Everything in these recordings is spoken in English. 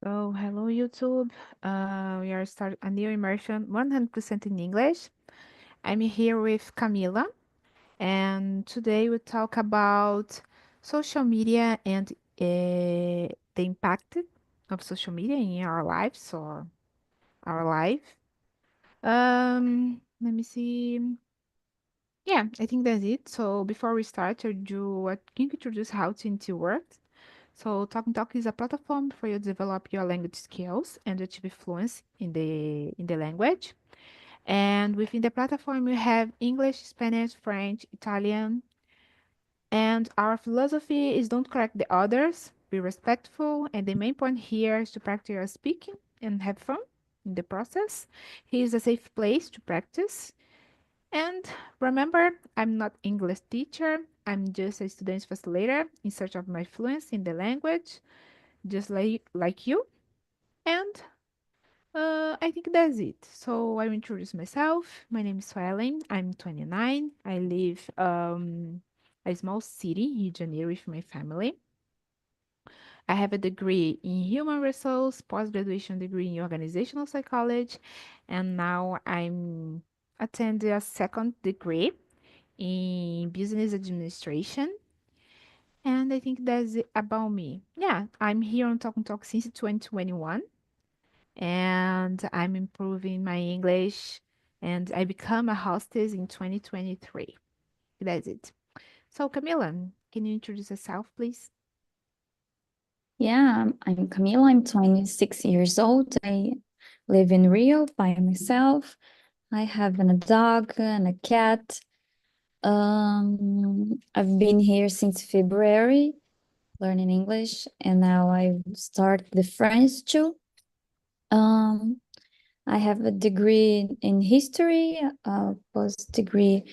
So, hello YouTube. We are starting a new immersion 100% in English. I'm here with Camila, and today we talk about social media and the impact of social media in our lives or our life. Let me see. Yeah, I think that's it. So, before we start, I can introduce how TNT works. So, TalkTNTALK is a platform for you to develop your language skills and achieve fluency in the language. And within the platform, you have English, Spanish, French, Italian. And our philosophy is don't correct the others, be respectful. And the main point here is to practice your speaking and have fun in the process. Here is a safe place to practice. And remember, I'm not English teacher. I'm just a student facilitator in search of my fluency in the language, just like you. And I think that's it. So I will introduce myself. My name is Suelen. I'm 29. I live a small city, Rio de Janeiro, with my family. I have a degree in human resource, post-graduation degree in organizational psychology, and now I'm attending a second degree in business administration. And I think that's it about me. Yeah, I'm here on Talk and Talk since 2021, and I'm improving my English, and I become a hostess in 2023. That's it. So, Camila, can you introduce yourself, please? Yeah, I'm Camila. I'm 26 years old. I live in Rio by myself. I have a dog and a cat. I've been here since February learning English, and now I start the French too. Um, I have a degree in history, a post degree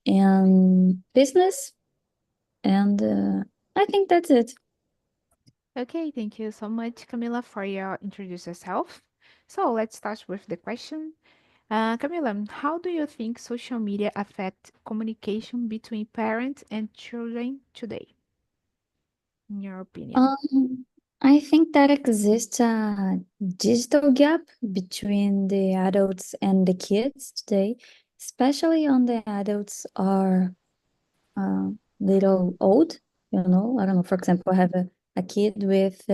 in business, and I think that's it. Okay, thank you so much, Camila, for your introduce yourself. So let's start with the question. Camila, how do you think social media affect communication between parents and children today, in your opinion? I think that exists a digital gap between the adults and the kids today, especially on the adults are uh, little old. I don't know. For example, I have a kid with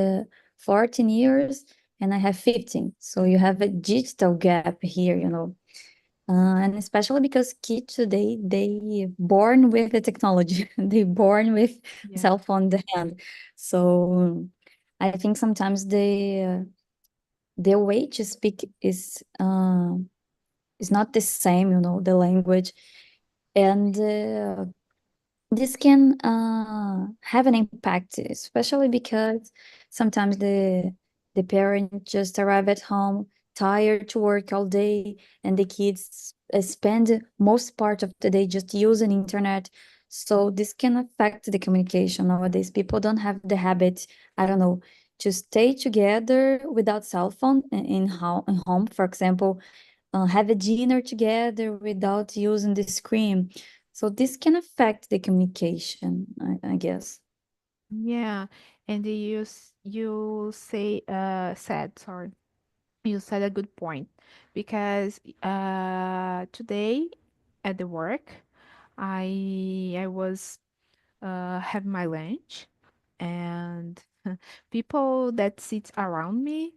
14 years and I have 15. So you have a digital gap here. And especially because kids today, they born with the technology. They born with Yeah. cell phone in the hand. So I think sometimes the way to speak is not the same, the language. And this can have an impact, especially because sometimes the parent just arrive at home tired to work all day, and the kids spend most part of the day just using internet. So this can affect the communication nowadays. People don't have the habit, I don't know, to stay together without cell phone in home, for example, have a dinner together without using the screen. So this can affect the communication, I guess. Yeah, and you you said a good point because today at the work I was have my lunch and people that sit around me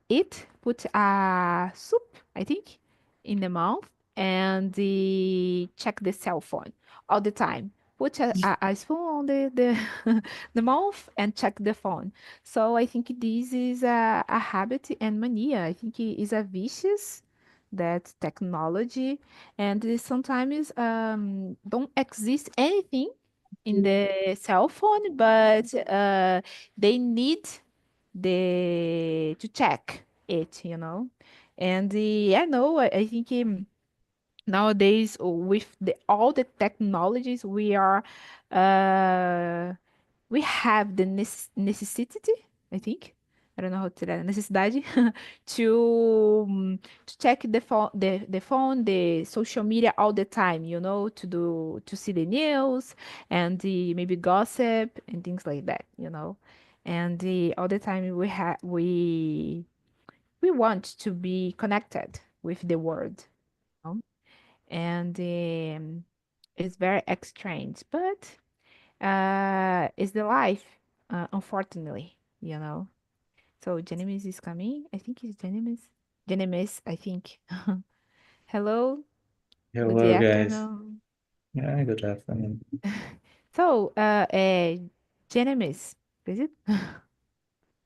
eat put a soup, I think, in the mouth and check the cell phone all the time. Put a spoon on the the mouth and check the phone. So I think this is a habit and mania. I think it is a vicious that technology and sometimes don't exist anything in the cell phone, but they need the to check it. And I know, I think nowadays with all the technologies uh, we have the necessity, I think. I don't know how to say necessidade to check the social media all the time, to see the news and the maybe gossip and things like that. and all the time we want to be connected with the world, you know? And it's very strange, but it's the life, unfortunately, you know. So Genemis is coming. I think it's Genemis. Genemis, I think. Hello, good Hello, guys. afternoon. Yeah, good afternoon. So, Genemis, is it?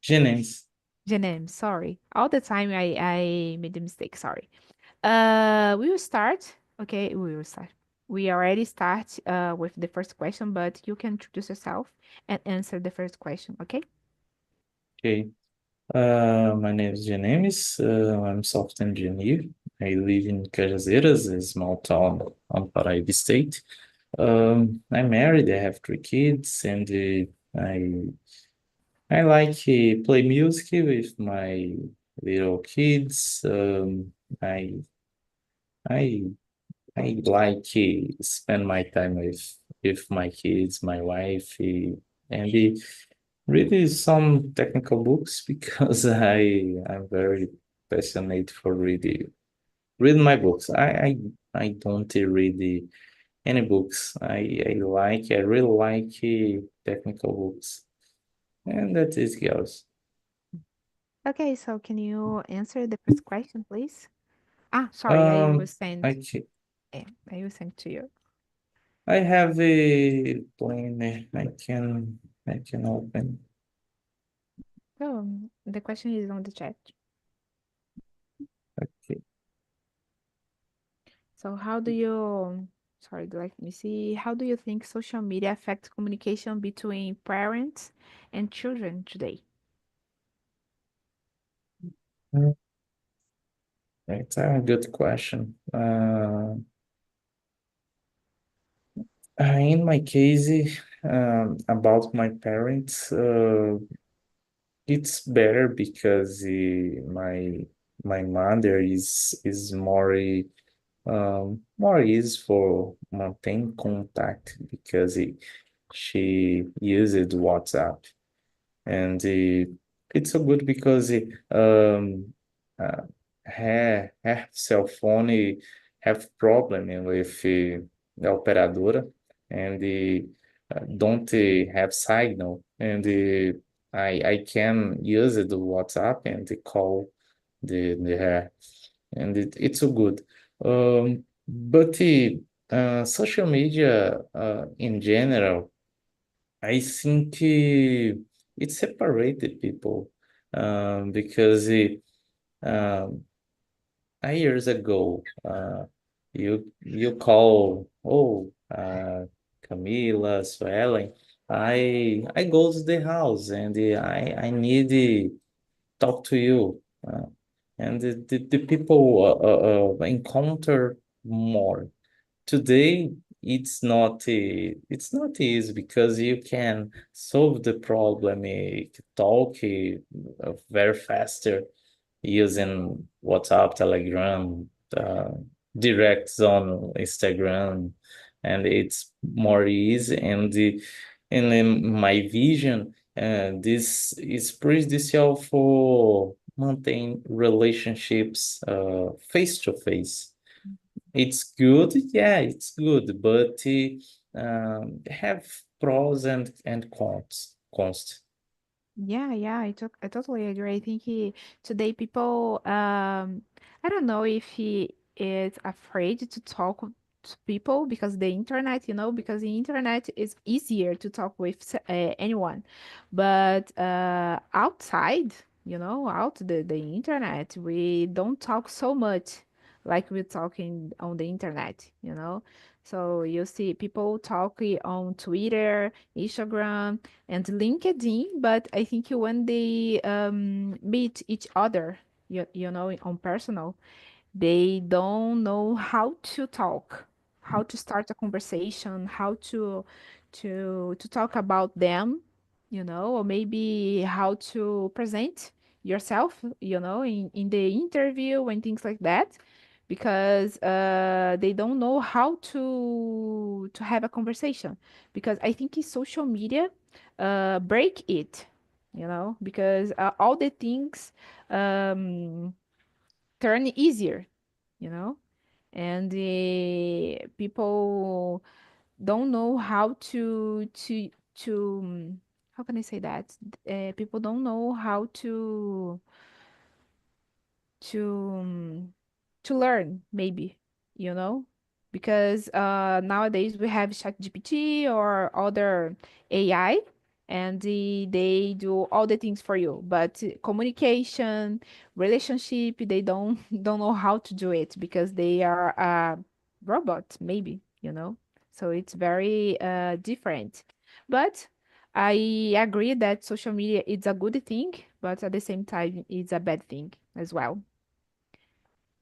Jennings. Genemis, sorry. All the time I made a mistake, sorry. We will start. Okay, we will start. We already start with the first question, but you can introduce yourself and answer the first question, okay? Okay. My name is James. I'm software engineer. I live in Cajazeiras, a small town on Paraíba State. I'm married. I have three kids, and I like play music with my little kids. I I I like spend my time with my kids, my wife, and read some technical books because I'm very passionate for reading my books. I don't read any books. I really like technical books, and that is girls. Okay, so can you answer the first question, please? Ah, sorry, I will Um, send. I ca- Yeah, I will send to you. I have a plan. I can open. So the question is on the chat. Okay. So how do you, sorry, let me see. How do you think social media affects communication between parents and children today? It's a good question. In my case, about my parents, it's better because my mother is more easy for maintain contact because she uses WhatsApp. And it's so good because uh, her cell phone have problem with the operadora and don't have signal and I can use the WhatsApp and call the her and it's so good. But social media in general I think it separated people because um, years ago you call Camila, Suelen. I go to the house and I need to talk to you and the people encounter more. Today it's not easy because you can solve the problem talk very faster using WhatsApp, Telegram, directs on Instagram, and it's more easy. And in my vision, this is prejudicial for maintain relationships face to face. It's good, yeah, it's good, but have pros and cons. Yeah, yeah, I totally agree. I think today people, I don't know if he is afraid to talk to people because the internet, because the internet is easier to talk with anyone. But outside, out the internet, we don't talk so much like we're talking on the internet. So you see people talking on Twitter, Instagram and LinkedIn, but I think when they meet each other, on personal, they don't know how to talk, how to start a conversation, how to talk about them, or maybe how to present yourself, in the interview and things like that, because they don't know how to have a conversation. Because I think in social media break it. because all the things um, turn easier, you know, and the people don't know how to how can I say that? People don't know how to um, to learn, maybe, you know, because nowadays we have ChatGPT or other AI, and they do all the things for you, but communication, relationship, they don't don't know how to do it because they are robot, maybe, so it's very different. But I agree that social media is a good thing, but at the same time it's a bad thing as well.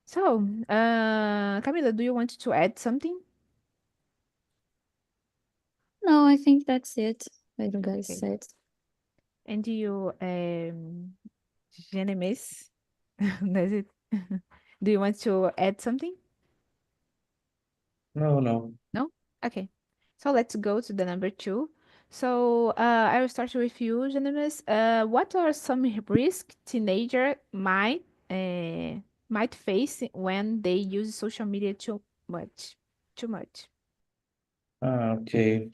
So, Camila, do you want to add something? No, I think that's it. What you guys Okay. said. And do you, Genemis, does it? Do you want to add something? No, no. No? Okay. So let's go to the number two. So I will start with you, Genemis. What are some risks teenager might face when they use social media too much? Too much. Okay.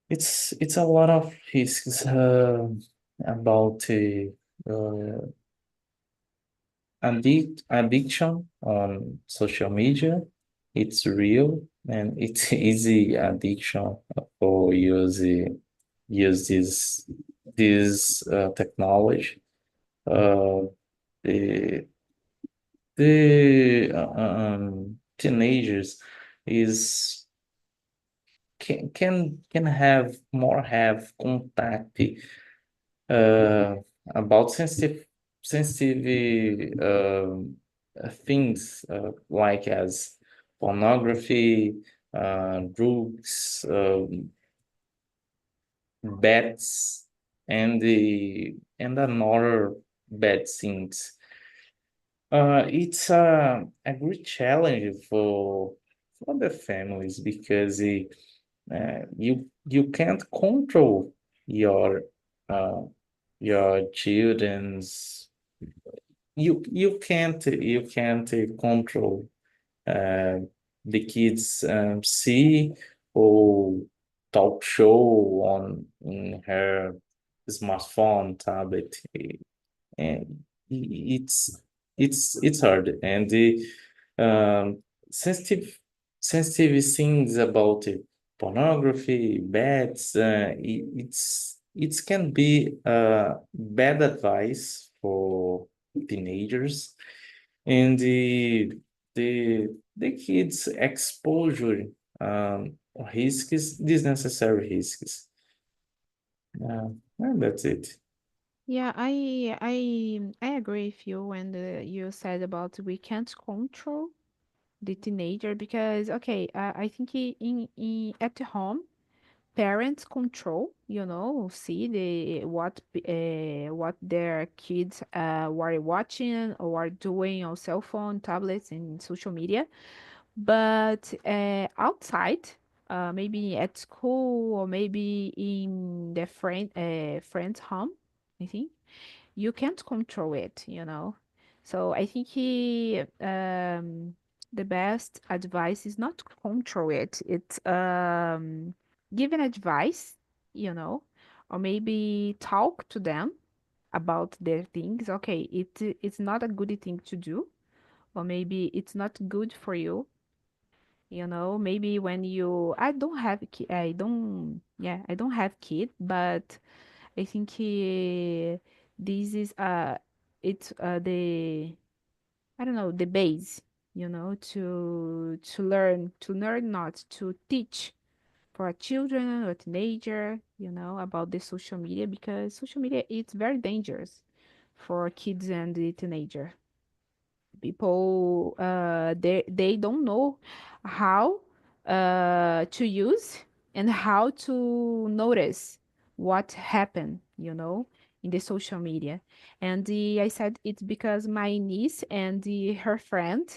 It's a lot of risks about addiction on social media. It's real and it's easy addiction for use this technology. Uh, the teenagers is can have contact uh, about sensitive things like as pornography, drugs, bets, and another bad things. It's a great challenge for the families because you can't control your uh, your children's you can't control uh, the kids see or talk show on in her smartphone tablet, and it's hard and the sensitive sensitive things about pornography, bets, it can be bad advice for teenagers, and the kids exposure risks, unnecessary risks. And that's it. Yeah, I agree with you when you said about we can't control the teenager because okay, I think in at home parents control, see what their kids were watching or are doing on cell phone, tablets, and social media. But outside, maybe at school or maybe in the friend's home, I think you can't control it. So I think the best advice is not to control it. It's give an advice, you know, or maybe talk to them about their things. Okay, it's not a good thing to do, or maybe it's not good for you. Maybe when I don't have I don't, yeah, I don't have kid, but I think this is it's the I don't know, the base, to learn, not to teach for a children or teenager, about the social media, because social media is very dangerous for kids and the teenager. People they don't know how to use and how to notice what happened, in the social media. And I said it's because my niece and her friend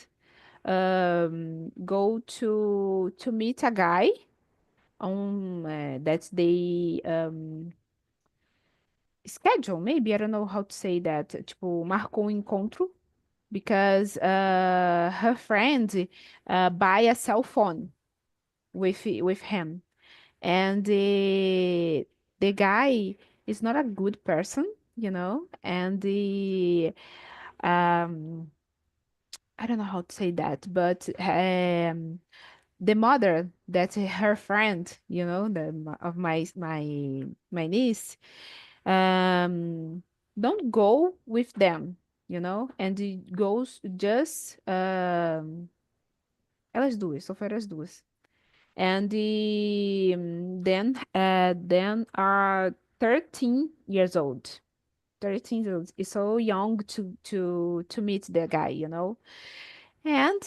go to meet a guy on that they schedule, maybe, I don't know how to say that, tipo, marcou um encontro because her friend buy a cell phone with him, and the guy is not a good person, and the um I don't know how to say that, but the mother that her friend, of my niece, um, don't go with them, and it goes just elas duas, só foram as duas. And then are 13 years old. 13 years old is so young to meet the guy, And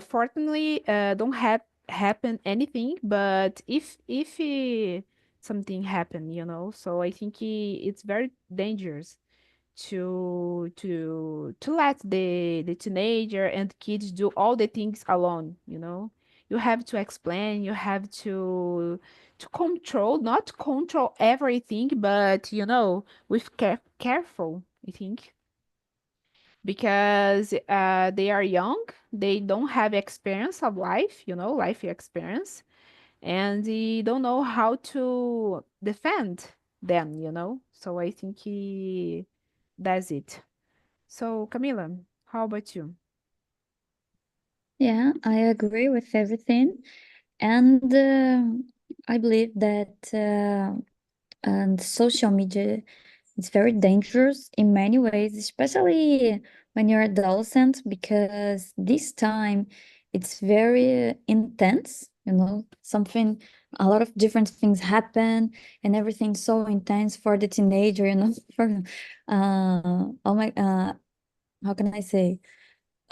fortunately, don't happen anything. But if something happen, so I think it's very dangerous to let the teenager and kids do all the things alone. You have to explain. You have to control, not control everything, but with careful. I think because they are young, they don't have experience of life, life experience, and they don't know how to defend them, So I think that's it. So, Camila, how about you? Yeah, I agree with everything. And I believe that and social media is very dangerous in many ways, especially when you're adolescent, because this time it's very intense, something, a lot of different things happen and everything's so intense for the teenager, for oh my how can I say?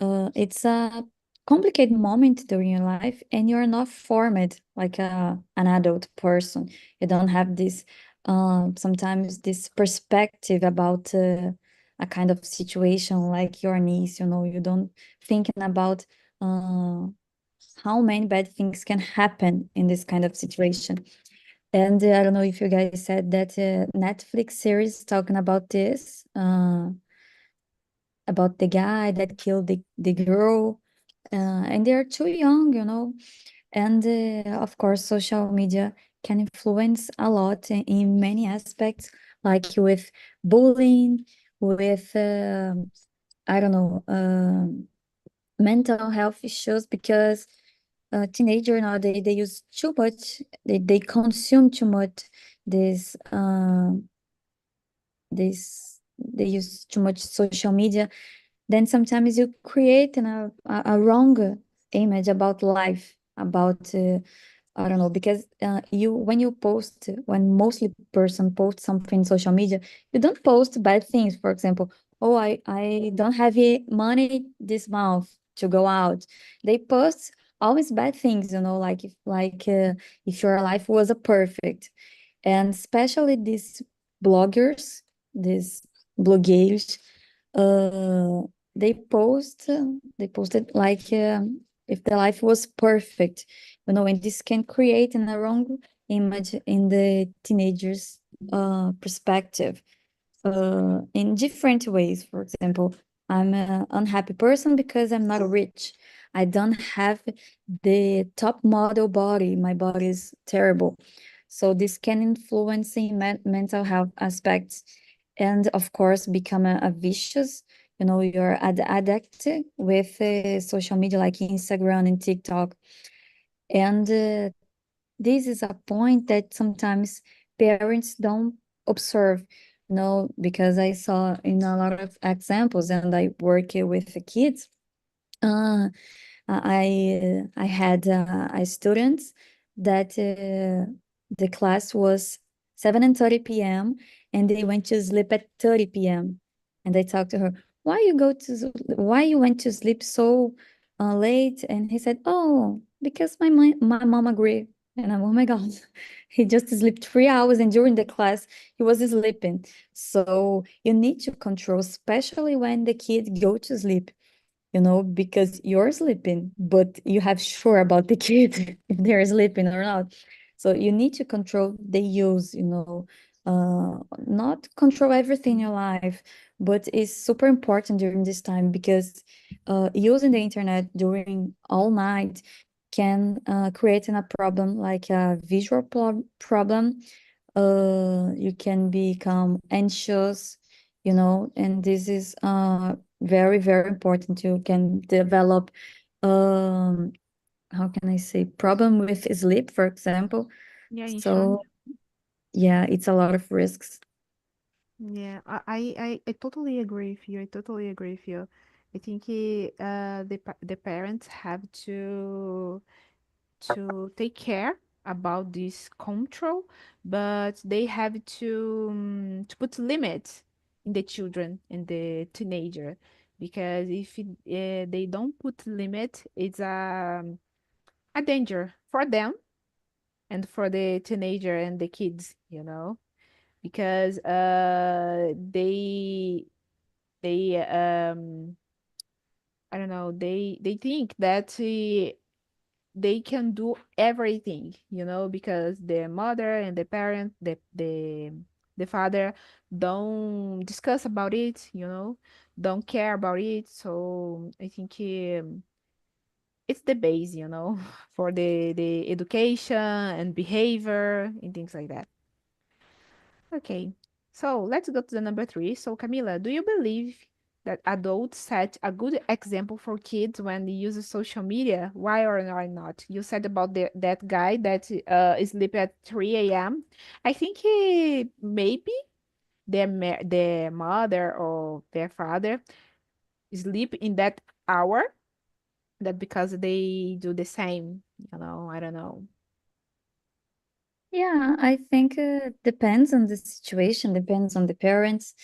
It's a complicated moment during your life, and you're not formed like an adult person. You don't have this sometimes this perspective about a kind of situation like your niece. You don't thinking about how many bad things can happen in this kind of situation. And I don't know if you guys said that Netflix series talking about the guy that killed the girl, and they're too young, and of course social media can influence a lot in many aspects, like with bullying, with I don't know, mental health issues, because teenager nowadays they use too much, they consume too much this they use too much social media. Then sometimes you create a wrong image about life, about I don't know, because when mostly person post something in social media, you don't post bad things. For example, oh, I don't have money this month to go out. They post always bad things, like if your life was a perfect. And especially these bloggers, these blogueiros, uh, they posted like if the life was perfect, and this can create a wrong image in the teenagers perspective in different ways. For example, I'm an unhappy person because I'm not rich. I don't have the top model body. My body is terrible. So this can influence in mental health aspects, and of course become a vicious. You're addicted with social media like Instagram and TikTok, and this is a point that sometimes parents don't observe, because I saw in a lot of examples, and I work with the kids. I had a student that the class was 7:30 p.m. and they went to sleep at 30 p.m. And I talked to her, why you went to sleep so late? And he said, oh, because my mom agreed. And I'm, oh my God, he just slept 3 hours, and during the class he was sleeping. So you need to control, especially when the kids go to sleep, because you're sleeping, but you have sure about the kid if they're sleeping or not. So you need to control the use, not control everything in your life, but it's super important during this time because using the internet during all night can create a problem like a visual problem. You can become anxious, and this is very, very important. You can develop um how can I say, problem with sleep, for example. Yeah, insomnia. So yeah, it's a lot of risks. Yeah, I totally agree with you. I totally agree with you. I think the parents have to take care about this control, but they have to put limits in the children and the teenager, because if they don't put limit, it's a danger for them and for the teenager and the kids, because they I don't know, they think that they can do everything, because their mother and the parent, the father don't discuss about it, don't care about it. So I think it's the base, for the education and behavior and things like that. Okay, so let's go to the number three. So Camila, do you believe that adults set a good example for kids when they use social media? Why or why not? You said about that guy that sleep at 3 a.m. I think maybe their mother or their father sleep in that hour, that because they do the same, I don't know. Yeah, I think depends on the situation, depends on the parents,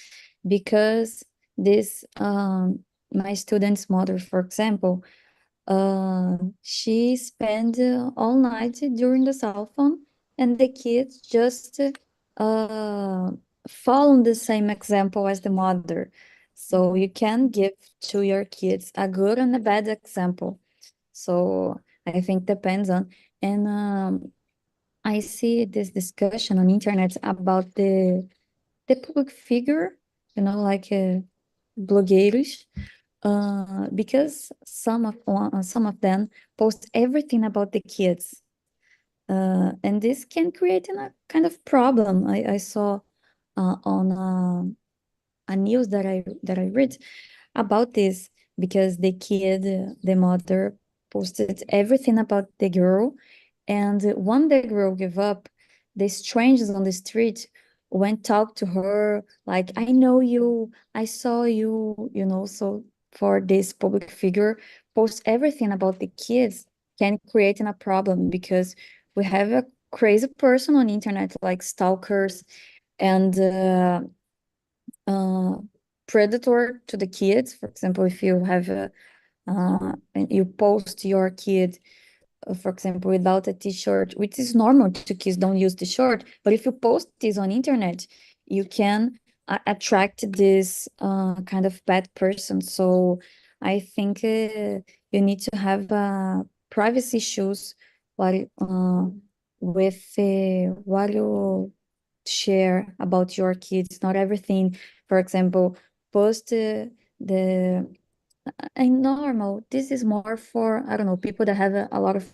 because this my student's mother, for example, she spent all night during the cell phone, and the kids just follow the same example as the mother. So you can give to your kids a good and a bad example. So I think depends on, and I see this discussion on internet about the public figure, like blogueiros, because some of them post everything about the kids, and this can create a kind of problem. I saw on a news that I read about this, because the kid, the mother, posted everything about the girl, and when the girl gave up, the strangers on the street went talk to her like, "I know you, I saw you," So for this public figure, post everything about the kids can create a problem, because we have a crazy person on internet like stalkers and uh, predator to the kids. For example, if you have and you post your kid, for example, without a t-shirt, which is normal to kids don't use t-shirt, but if you post this on internet, you can attract this kind of bad person. So I think you need to have privacy issues while with what you share about your kids. Not everything, for example, post the and normal. This is more for, I don't know, people that have a lot of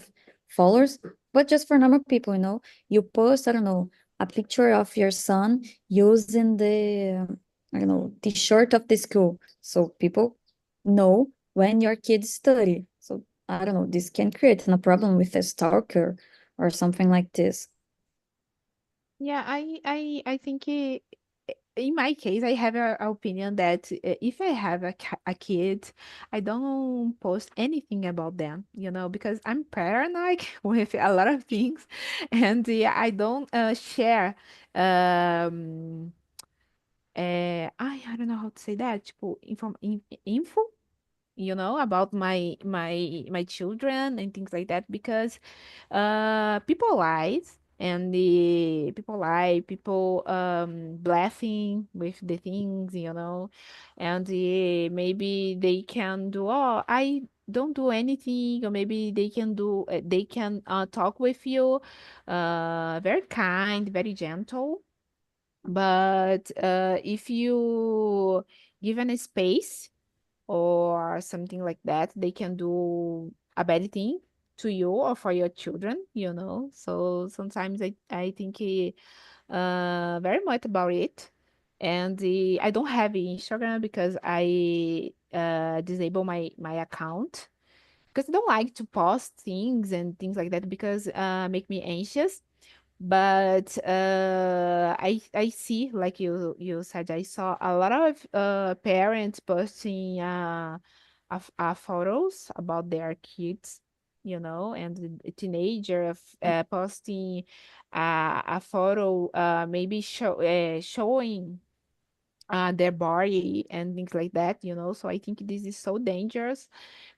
followers, but just for normal people, you post, I don't know, a picture of your son using the, I don't know, the shirt of the school. So people know when your kids study. So I don't know, this can create a problem with a stalker or something like this. Yeah, I think in my case, I have a opinion that if I have a kid, I don't post anything about them, because I'm paranoid with a lot of things, and yeah, I don't share. Um, I don't know how to say that. Tipo, info, about my children and things like that, because people lies, and the people lie, people bluffing with the things, and maybe they can do, oh, don't do anything, or maybe they can talk with you, very kind, very gentle. But if you given a space or something like that, they can do a bad thing to you or for your children, you know. So sometimes I think very much about it. And I don't have Instagram because I disable my account because I don't like to post things and things like that because make me anxious. But I see, like you said, I saw a lot of parents posting photos about their kids, you know, and a teenager posting a photo, maybe showing their body and things like that, you know. So I think this is so dangerous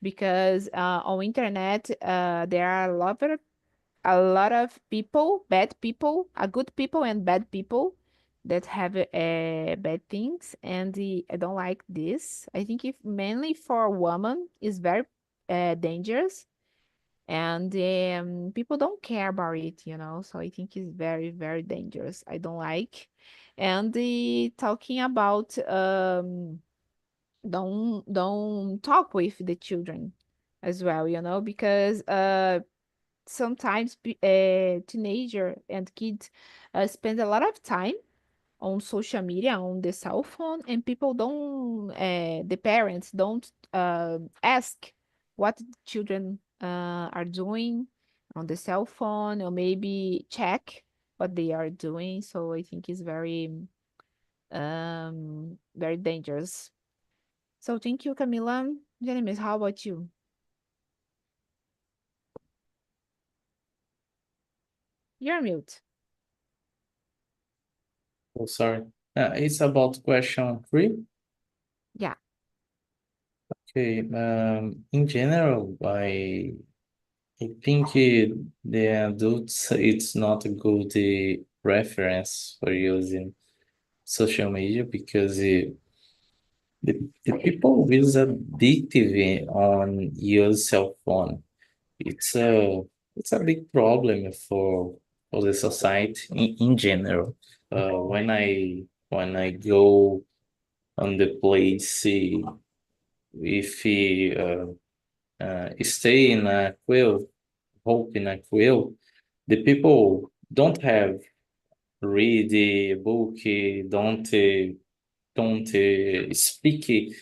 because on internet there are a lot of people, bad people, good people and bad people that have bad things, and I don't like this. I think if mainly for a woman is very dangerous, and people don't care about it, you know. So I think it's very, very dangerous. I don't like. And talking about don't talk with the children as well, you know, because sometimes teenager and kids spend a lot of time on social media, on the cell phone, and people don't, the parents don't ask what children are doing on the cell phone, or maybe check what they are doing. So I think it's very, very dangerous. So thank you, Camila. Jeremy, how about you? You're mute. Oh, sorry. It's about question three. Yeah. Okay. In general, I think the adults, it's not a good reference for using social media because the people is addictive on use cell phone. It's a it's a big problem for the society in general. When I go on the place, if he stay in a quill, hope in a quill, the people don't have read a book, don't speak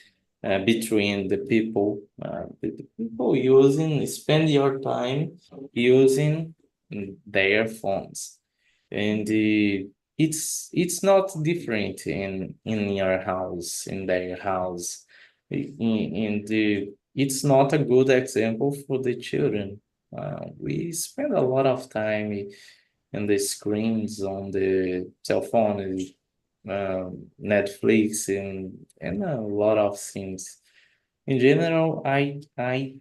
between the people. The people using spend your time using their phones, and it's not different in your house, in their house. It's not a good example for the children. We spend a lot of time in the screens on the cell phone, Netflix, and a lot of things. In general, I think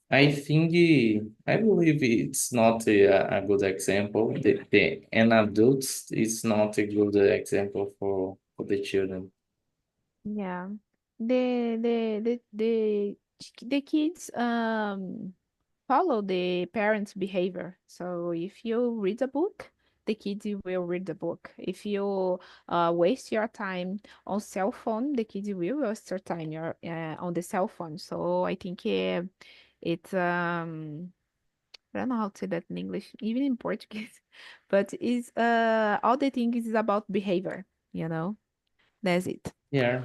I believe it's not a good example. And adults, it's not a good example for the children. Yeah. The kids follow the parents' behavior. So if you read a book, the kids will read the book. If you waste your time on cell phone, the kids will waste their time on the cell phone. So I think it's I don't know how to say that in English, even in Portuguese, but it's all the thing is about behavior, you know. That's it. Yeah,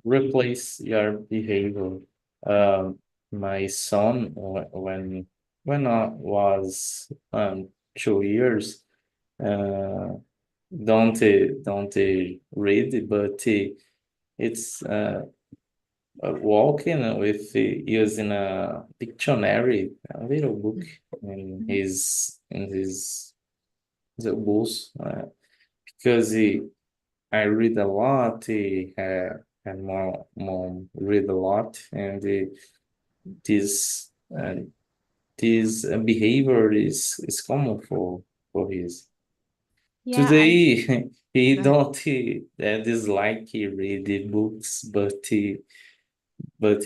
replace your behavior. Um, my son, when I was 2 years, uh, don't read, but it's walking with using a dictionary, a little book Mhm. in his bolso, because I read a lot, and mom read a lot, and this uh, this behavior is common for his. Yeah, Today, he go ahead. don't dislike read the books, but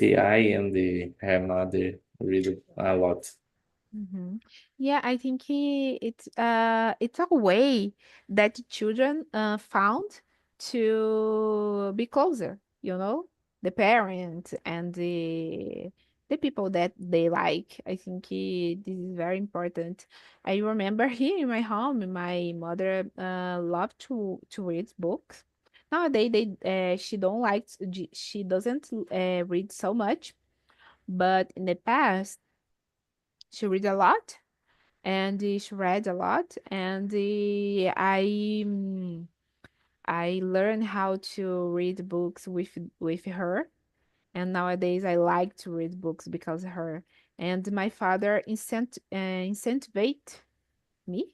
I and her mother read a lot. Hmm. Yeah, I think it's a way that children found to be closer, the parents and the people that they like. I think this is very important. I remember here in my home, my mother loved to read books. Nowadays, she doesn't read so much, but in the past, she read a lot and she read a lot and I learned how to read books with her, and nowadays I like to read books because of her. And my father incentivate me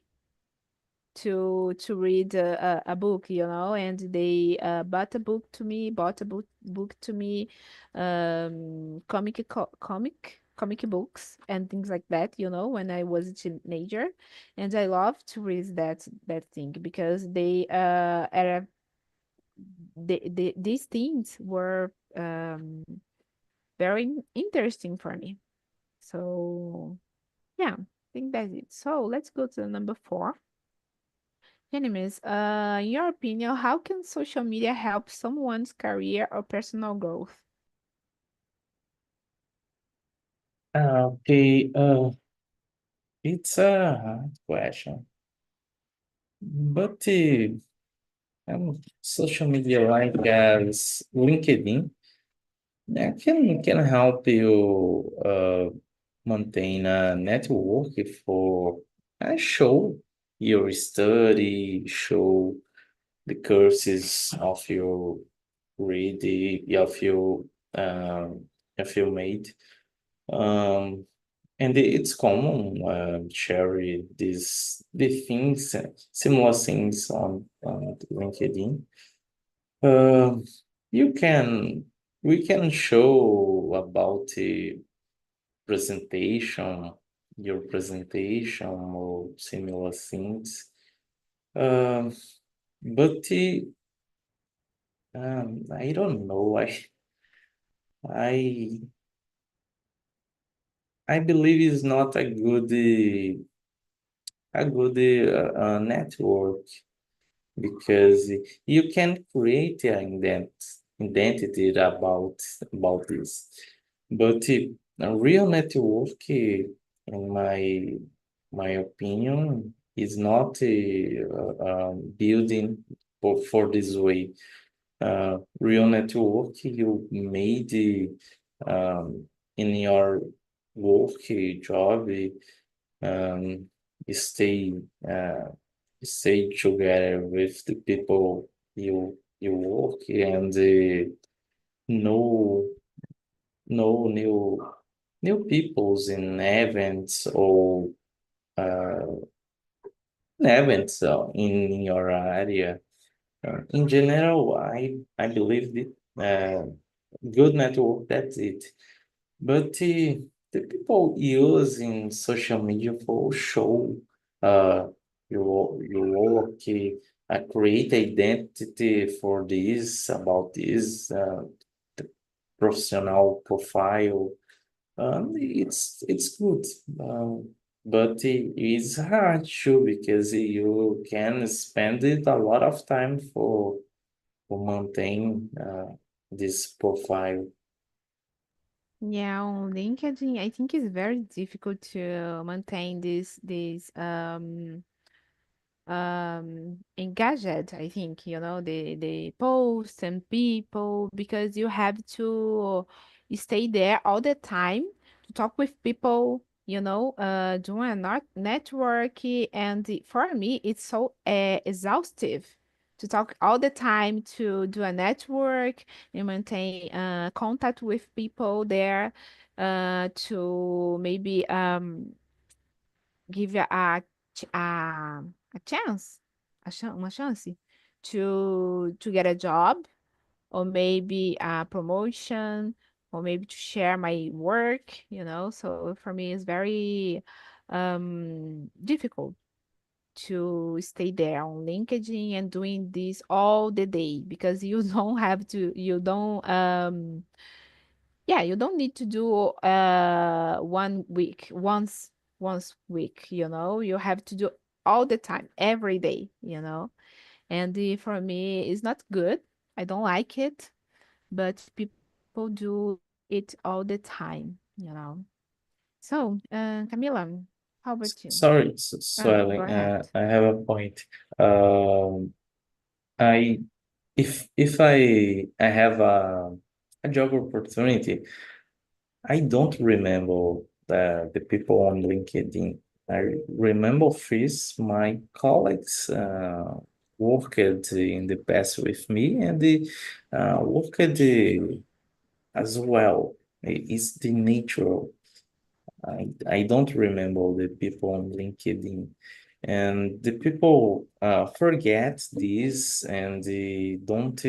to read a book, and they bought a book to me, comic books and things like that, when I was a teenager, and I love to read that thing because these things were very interesting for me. So yeah, I think that's it. So let's go to number 4. Anyways, in your opinion, how can social media help someone's career or personal growth? Okay, it's a hard question, but social media like as LinkedIn can help you maintain a network for show your study, show the courses of your read, of your mate. Um, and it's common share the things, similar things on LinkedIn. Um, you can we can show about the presentation, your presentation or similar things. Um, but I don't know. I I believe it's not a good network because you can create an identity about this, but a real network, in my opinion, is not building for this way. Real network you made in your work job, um, stay uh, stay together with the people you work and know know new peoples in events or uh, events in your area. In general, I believe that good network, that's it. But the people using social media for show your work, create identity for this about this professional profile. It's good, but it's hard too because you can spend it a lot of time for maintain this profile. Yeah, on LinkedIn, I think it's very difficult to maintain this engaged. I think, the posts and people, because you have to stay there all the time to talk with people, doing a network. And for me it's so exhaustive to talk all the time, to do a network and maintain contact with people there, to maybe give you a chance, uma chance to get a job, or maybe a promotion, or maybe to share my work, So for me, it's very difficult to stay there on LinkedIn and doing this all the day because you don't have to, you don't yeah, you don't need to do 1 week, once week, you have to do all the time, every day, and for me it's not good. I don't like it, but people do it all the time. So, Camila, how about you? Sorry, Go Swelling. ahead. I have a point. Um, I if I have a job opportunity, I don't remember the people on LinkedIn. I remember first my colleagues worked in the past with me and they worked as well. It's the nature. I don't remember the people on LinkedIn. And the people forget this and they don't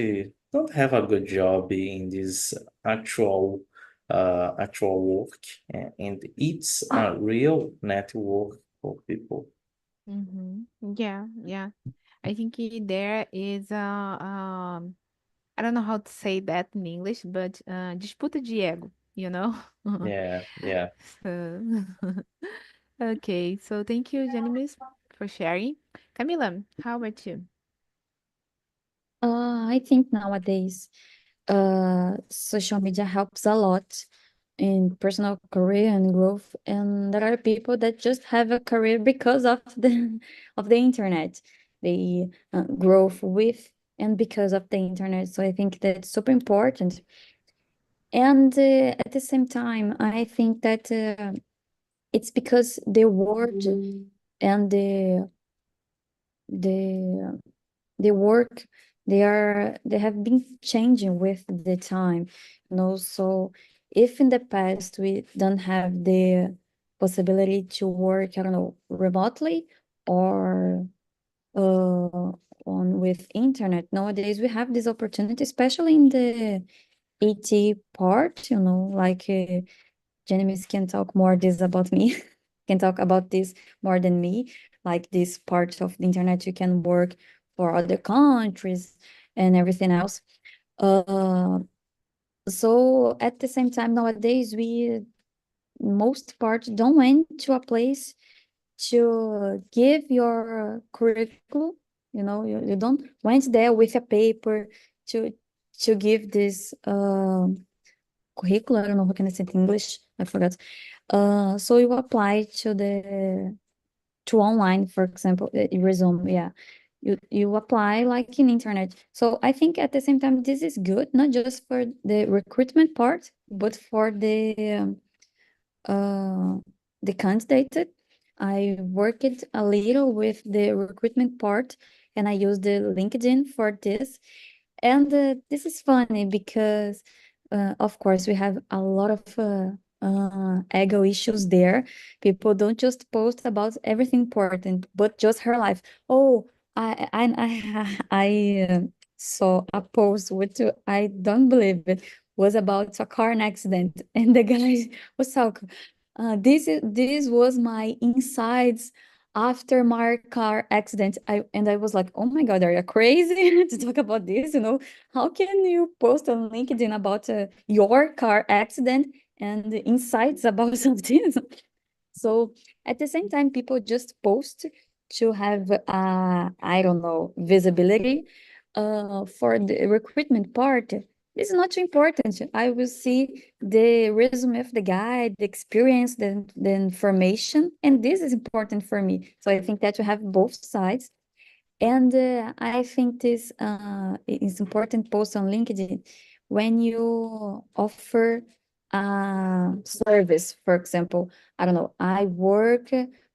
have a good job in this actual work. And it's a real network for people. Mm-hmm. Yeah, yeah. I think there is I don't know how to say that in English, but disputa de ego. Yeah, yeah. So, okay, so thank you, Janimis, for sharing. Camila, how about you? I think nowadays, social media helps a lot in personal career and growth, and there are people that just have a career because of the of the internet. They growth with and because of the internet. So I think that's super important. And at the same time, I think that it's because the word and the the work they have been changing with the time, so if in the past we don't have the possibility to work, I don't know, remotely or on with internet, nowadays we have this opportunity, especially in the IT part, like Janimis can talk more this about me, can talk about this more than me. Like this part of the internet, you can work for other countries and everything else. Uh, so at the same time, nowadays we most part don't went to a place to give your curriculum. You don't went there with a paper to give this curriculum. I don't know how can I say it in English. I forgot. So you apply to online, for example, resume, yeah. You apply like in internet. So I think at the same time this is good, not just for the recruitment part, but for uh the candidate. I worked a little with the recruitment part, and I use the LinkedIn for this. And this is funny because, of course, we have a lot of ego issues there. People don't just post about everything important, but just her life. Oh, I saw a post which I don't believe it was about a car accident, and the guy was talking. This was my insights after my car accident. I was like, oh my God, are you crazy to talk about this? How can you post on LinkedIn about your car accident and the insights about something? So at the same time, people just post to have, I don't know, visibility. For the recruitment part, this is not too important. I will see the resume of the guy, the experience, the information, and this is important for me. So I think that you have both sides. And I think this is important post on LinkedIn when you offer a service. For example, I don't know, I work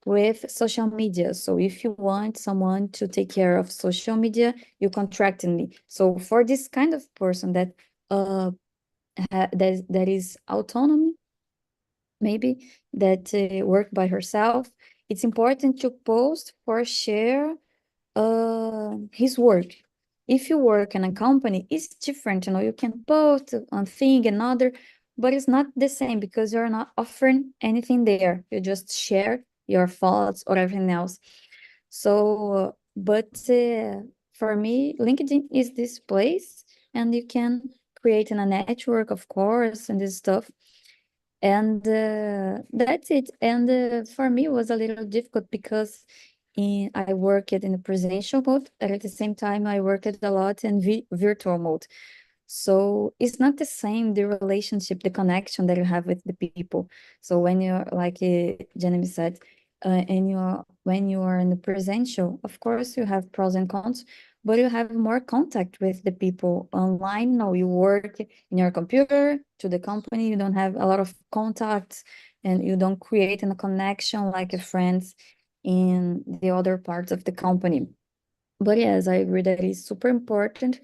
with social media. So if you want someone to take care of social media, you contract me. So for this kind of person uh that is autonomy, maybe that work by herself, it's important to post for share his work. If you work in a company, it's different. You can post one thing, another, but it's not the same because you're not offering anything there. You just share your thoughts or everything else. So, but for me, LinkedIn is this place, and you can creating a network, of course, and this stuff. And that's it. And for me, it was a little difficult because I worked in a presential mode, and at the same time, I worked a lot in virtual mode. So it's not the same, the relationship, the connection that you have with the people. So when you're like Jenny said, and when you are in the presential, of course you have pros and cons, but you have more contact with the people online. No, you work in your computer to the company, you don't have a lot of contacts, and you don't create a connection like your friends in the other parts of the company. But yes, I agree that it's super important,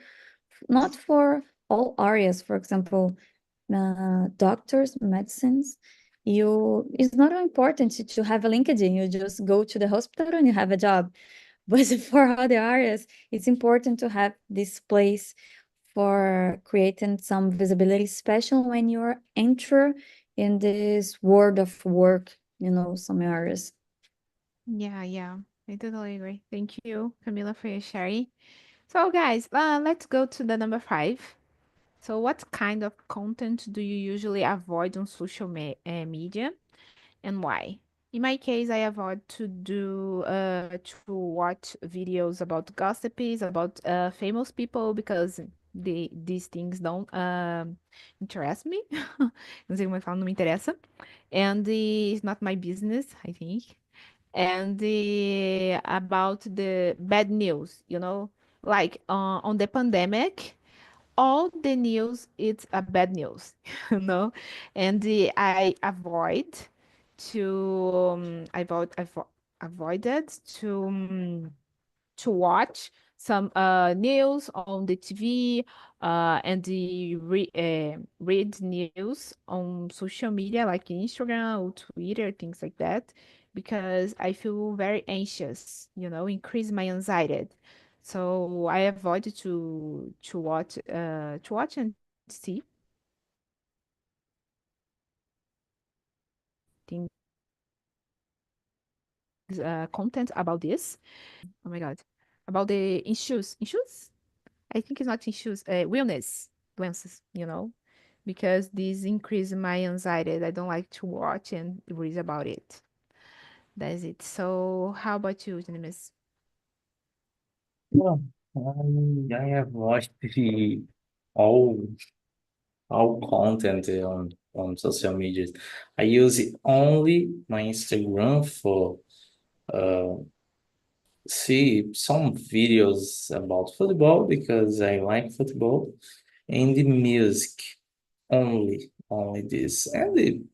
not for all areas. For example, doctors, medicines, you it's not important to have a LinkedIn. You just go to the hospital and you have a job. But for other areas, it's important to have this place for creating some visibility, especially when you're enter in this world of work, some areas. Yeah, yeah. I totally agree. Thank you, Camila, for your sharing. So, guys, let's go to the number 5. So, what kind of content do you usually avoid on social media, and why? In my case, I avoid to watch videos about gossips, about famous people, because these things don't interest me. Não sei como é que fala, não me interessa. And it's not my business, I think. And about the bad news, like on the pandemic, all the news it's a bad news, you know, and I avoided to watch some news on the TV, and read news on social media like Instagram or Twitter, things like that, because I feel very anxious, increase my anxiety. So I avoided to watch and see things, content about this. Oh my God, about the issues. I think it's not issues, wellness, doenças, because this increase my anxiety. I don't like to watch and read about it. That's it. So how about you, Janimis? Well, I have watched all all content on social media. I use only my Instagram for uh see some videos about football because I like football, and the music only this, and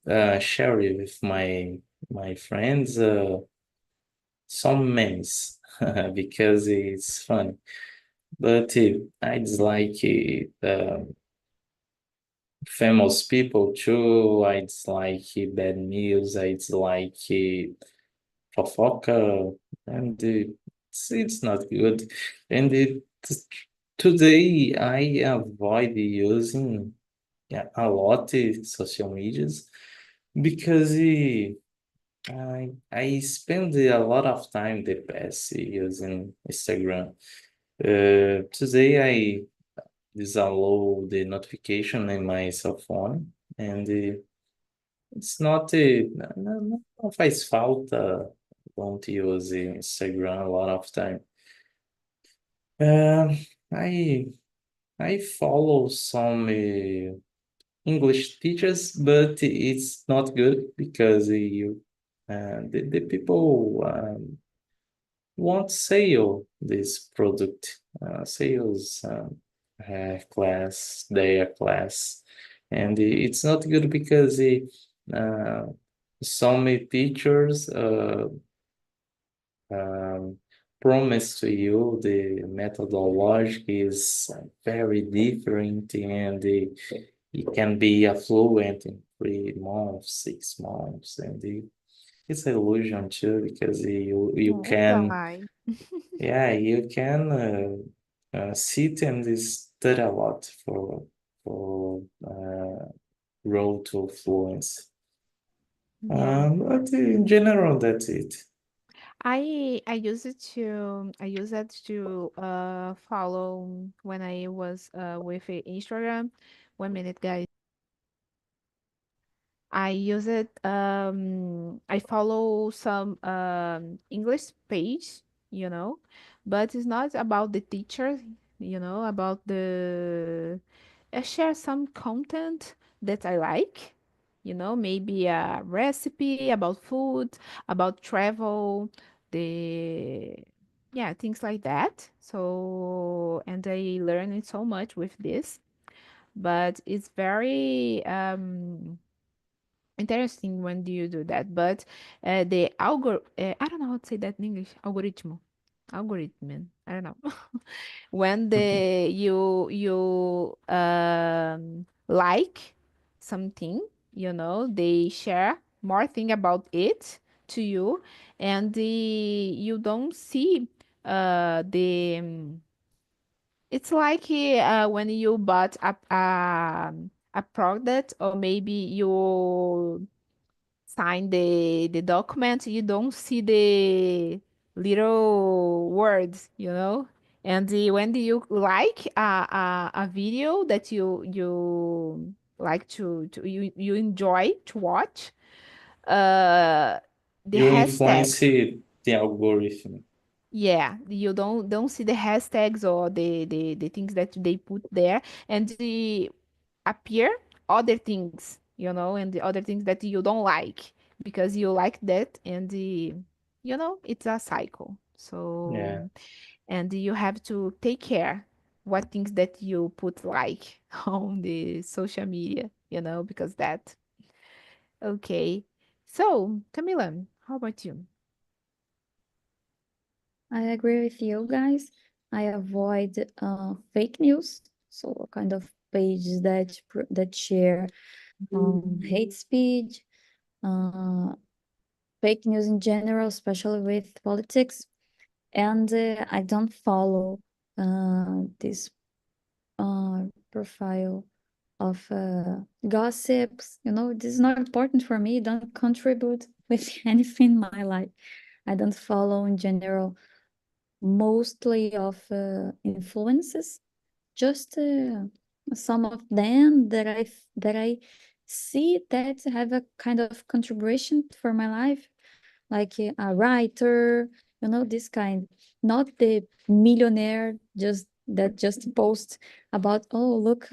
share it with my friends, some memes because it's fun. But I dislike famous people too. I dislike bad news. I dislike fofoca, and it's not good. And today I avoid using, yeah, a lot social medias because I spend a lot of time the past using Instagram. Today I disallow the notification in my cell phone, and it's not não faz falta, don't use Instagram a lot of time. Uh, I I follow some English teachers, but it's not good because the people won't sell this product, sales class, their class, and it's not good because uh, some teachers um, promise to you the methodology is very different, and it can be fluent in 3 months, 6 months, and it's an illusion too because you Yeah, it's a can, lie. yeah, you can sit and study a lot for road to fluence. Yeah. But in general, that's it. I use it to follow when I was with Instagram. 1 minute, guys. I use it. I follow some English page, but it's not about the teacher, about the. I share some content that I like, maybe a recipe about food, about travel, the yeah, things like that. So, and I learned so much with this, but it's very interesting when do you do that. But the I don't know how to say that in English. Algorithm. I don't know. When you like something, they share more thing about it to you, and you don't see the it's like when you bought a product, or maybe you sign the document, you don't see the little words, And when you like a video that you like you enjoy to watch, uh, the You hashtag. influence the algorithm. Yeah, you don't see the hashtags or the things that they put there, and the appear other things, and the other things that you don't like because you like that, and it's a cycle. Yeah. So, and you have to take care what things that you put like on the social media, because that. Okay. So, Camila, how about you? I agree with you guys. I avoid fake news, so a kind of pages that share hate speech, uh, fake news in general, especially with politics. And I don't follow this profile of gossips. This is not important for me. Don't contribute with anything in my life. I don't follow in general mostly of influences, just some of them that I see that have a kind of contribution for my life, like a writer, this kind, not the millionaire just post about, oh, look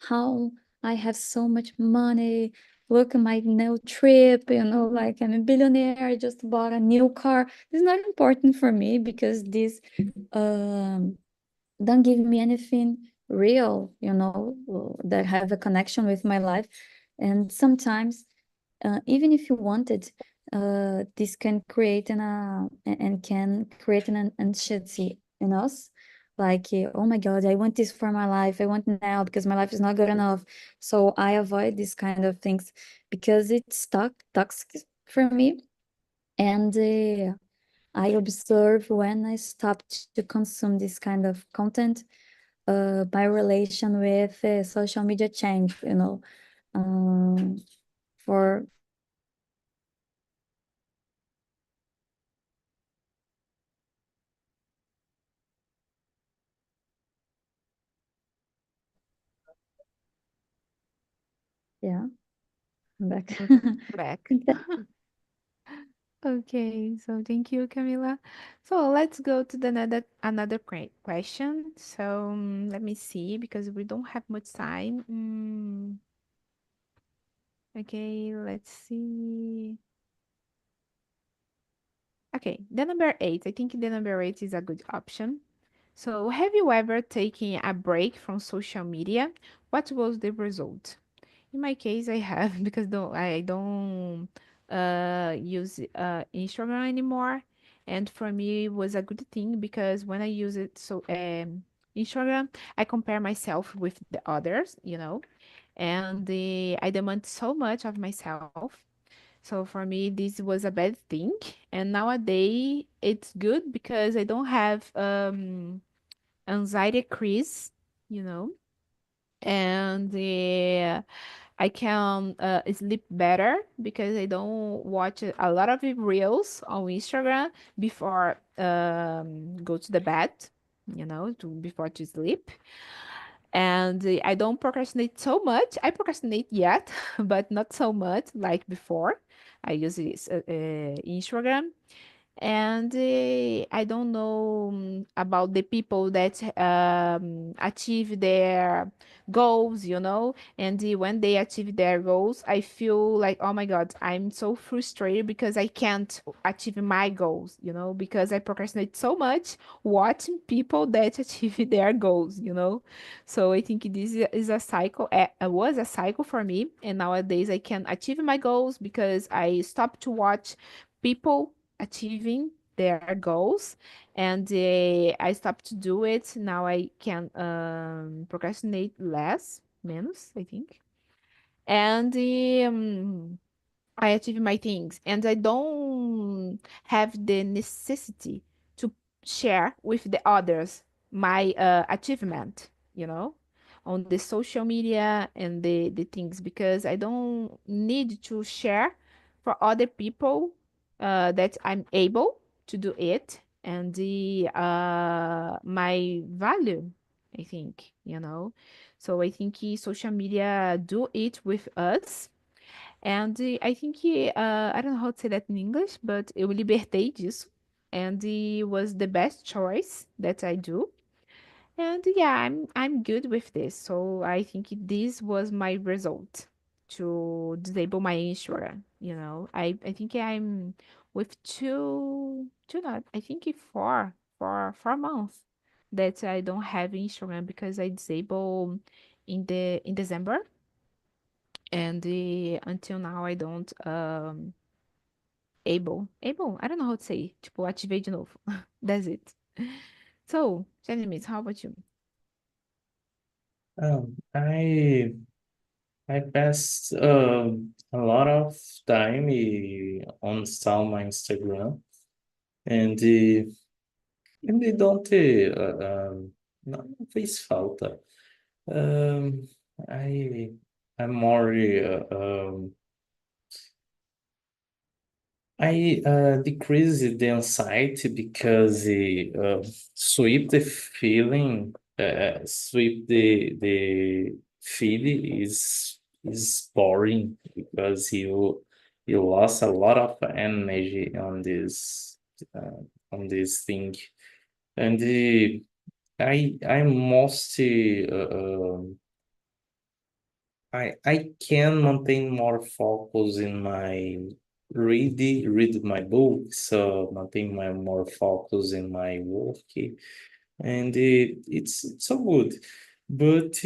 how I have so much money, look at my new trip, like I'm a billionaire, I just bought a new car. It's not important for me because this um don't give me anything real, that have a connection with my life. And sometimes, even if you wanted, this can create and can create an anxiety in us. Like, oh my God, I want this for my life. I want now because my life is not good enough. So I avoid these kind of things because it's toxic for me. And I observe when I stop to consume this kind of content, my relation with social media change, um, for yeah, I'm back. Okay, back. That- Okay, so thank you, Camila. So let's go to the another question. So let me see because we don't have much time. Okay, let's see. Okay, the number eight. I think the number eight is a good option. So, have you ever taken a break from social media? What was the result? In my case, I have because I don't use Instagram anymore, and for me it was a good thing because when I use it, so Instagram, I compare myself with the others, and I demand so much of myself. So for me, this was a bad thing, and nowadays it's good because I don't have anxiety crease, you know, and I can sleep better because I don't watch a lot of reels on Instagram before go to the bed, before to sleep. And I don't procrastinate so much. I procrastinate yet, but not so much like before. I use this Instagram, and I don't know about the people that achieve their goals, and when they achieve their goals, I feel like, oh my God, I'm so frustrated because I can't achieve my goals, because I procrastinate so much watching people that achieve their goals, so I think this is a cycle, was a cycle for me, and nowadays I can achieve my goals because I stopped to watch people achieving their goals, and I stopped to do it. Now I can procrastinate less, menos, I think, and I achieve my things, and I don't have the necessity to share with the others my achievement, on the social media and the things, because I don't need to share for other people that I'm able to do it, and the my value, I think, So I think social media do it with us, and I think I don't know how to say that in English, but eu libertei disso. And it was the best choice that I do. And yeah, I'm good with this. So I think this was my result to disable my Instagram. I think I'm with two not I think four months that I don't have Instagram because I disable in December, and until now I don't able, I don't know how to say, tipo, ativei de novo. That's it. So, Janimis, how about you? Um, I I passed a lot of time on install my Instagram, and they don't não fez falta. Um, I I'm more I decrease the anxiety because sweep the feeling, sweep the feed is boring because you lost a lot of energy on this thing, and I'm mostly I can maintain more focus in my read my books, maintain my more focus in my work, and it's so good. But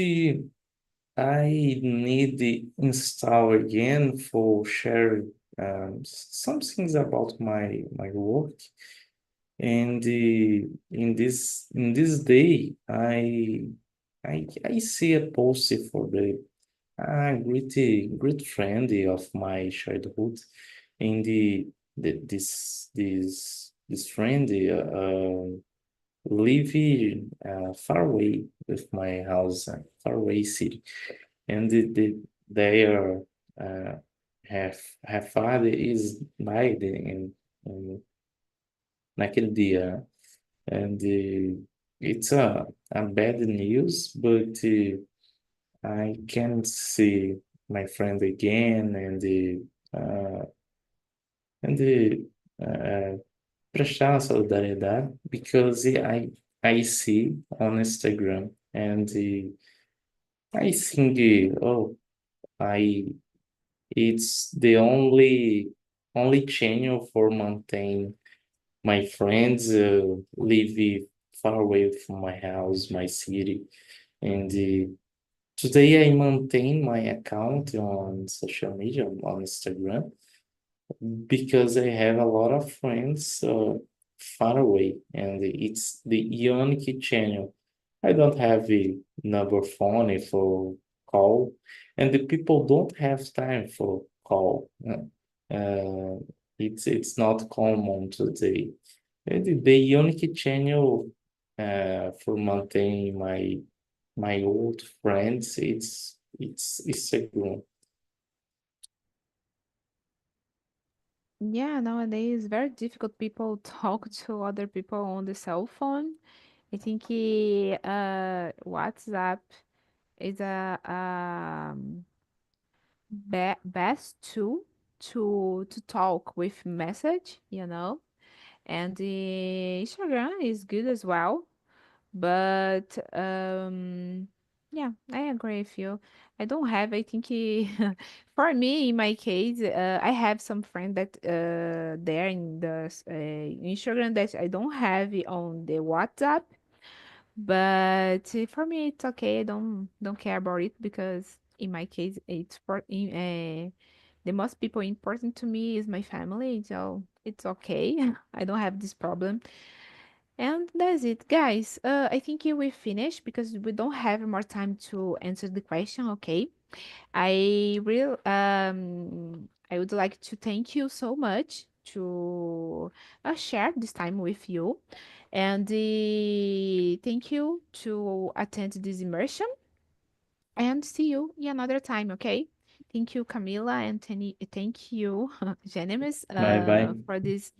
I need to install again for share some things about my work. And in this day, I see a post for a great friend of my childhood, and this friend live far away with my house, far away city, and they are uh, her father is died in naquele dia, and it's a bad news, but. I can see my friend again and prestar solidariedade because I see on Instagram and I think I it's the only channel for maintain my friends live far away from my house, my city, and today I maintain my account on social media on Instagram because I have a lot of friends far away, and it's the unique channel. I don't have a number phone for call, and the people don't have time for call. Uh, it's not common today. And the unique channel for maintaining my old friends, it's Instagram. Yeah, nowadays very difficult people talk to other people on the cell phone. I think WhatsApp is a best tool to talk with message, and the Instagram is good as well. But yeah, I agree with you. I don't have, I think for me, in my case, I have some friend that there in the Instagram that I don't have it on the WhatsApp. But for me, it's okay. I don't care about it because in my case, the most people important to me is my family, so it's okay. I don't have this problem. And that's it, guys. I think we finished because we don't have more time to answer the question. Okay. I would like to thank you so much to share this time with you, and thank you to attend this immersion. And see you in another time. Okay. Thank you, Camila, and thank you, Genemis, Bye bye. for this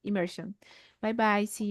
immersion. Bye bye. See you.